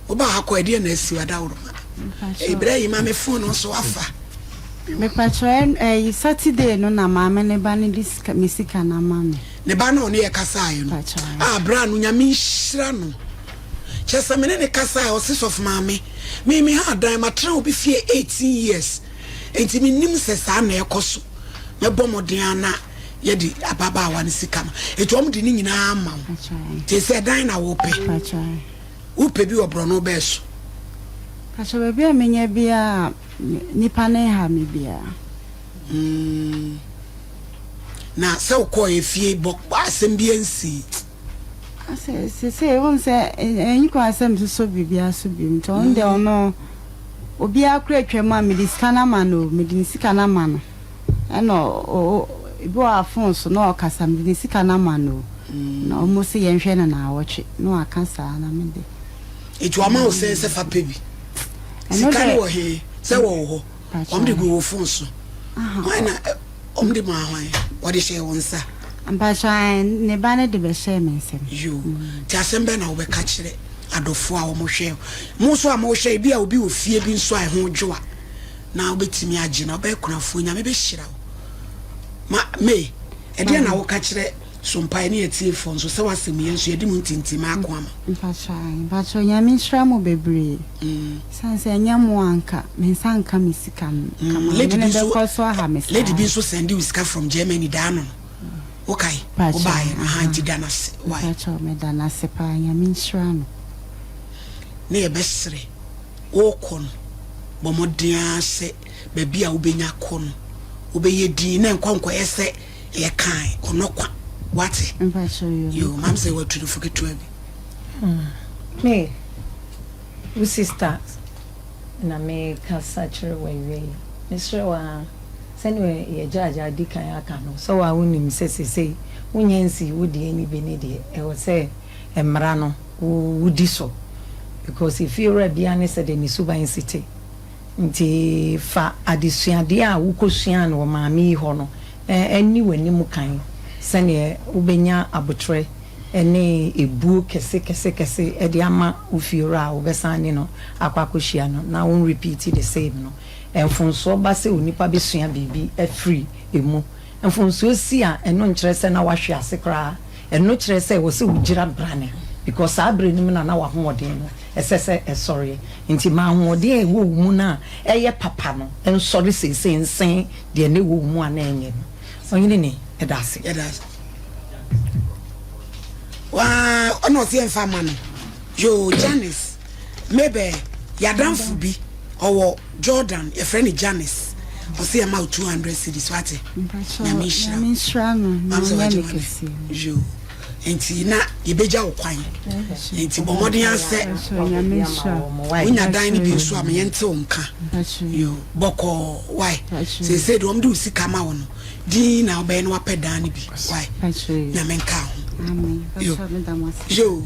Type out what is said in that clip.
Oba akọ ede na asi wada woro. Ibrahim ma me phone no so afa. Me patro Saturday no na mama ne ba ne misika na mama. Ne ba na ono ye kasa ayo no. Ah bra no nyame nhira no. Chesa me ne kasa ayo sis of mama. Me ha dan matra obi fie 18 years. Enti me nim se sa na ekoso. Me bomoden ana ye di ababa wa ne sika no. Eti om di ni nyina ama. Te se dan na wo pe. Upe bi obro no beso. Patro baby amenya bia nipa na ha me bia. Na se ukọ efie bok asem bia nsi. Se won se enyi asem so bibia so bi nto onde ono obi akra twema me diskana mano me disikana mano eno ibo afon so no okasa me disikana mano na omo se yenhwe na awotwe no akasa na me de etuama o se fa pebi sikani wo he se wo ho omde go wo fon so why na omde ma hwan what is she wonsa Ambasha ne bana de be share me nsem yo ti asembe na wo be ka kire adofo a wo mo hwe mo so a mo hwe bi a obi ofie bi nso a ho dwoa na obetimi age na obekunafo nya me be hyira ma me e de na wo ka kire SOMPA ni etie fo nso se wasem ye nso ye di mu ntintim akoama Ambasha nya me nshira mo bebre sanse nya mo anka me sanka misika kama lady be ko so ha me lady bi nso send you sika from Germany dano. Okay, obai hanji danase why pacho me danase pa nya minshra no na ye besre wo kon bomoden ase ba bia wo benya kon wo be yedi na nkwankwa ese ye kan onokwa what pacho you mam say what to do forget to be me we sisters na me ka sachere we Mr. wa senwe ye jaja dikan aka no so wa wonim sesese wonyansi wodi ani bene de e wo se emra no wodi so because if you ready an said ni suban city nti fa adesuade a wukosua no maami ho no eni wani mu kan sene ubenya abotre ene ebu kese e de ama ufiora obesane no akwakohia no na won repeat the same no enfonso ba se onipa besua bibi free emu enfonso si a eno nkyere se na wahwe ase kra eno kyere se wo se ugira brane because abre nim na wa hoden no esese sorry nti ma hoden e wo mu na eye papa no ensori se nsen de ne wo mu ana enye no onyine ne edase wa ono se enfa ma no yo Janice maybe yadamfu bi owo Jordan your friend Janice o see am out 200 cedis wate na minshra no yo enti na yebeja okwan enti bomodin ase unya dan ni bi so am yente onka yo boko why say said om do sika ma wono din na obe no apedan ni bi why na menka ho amen yo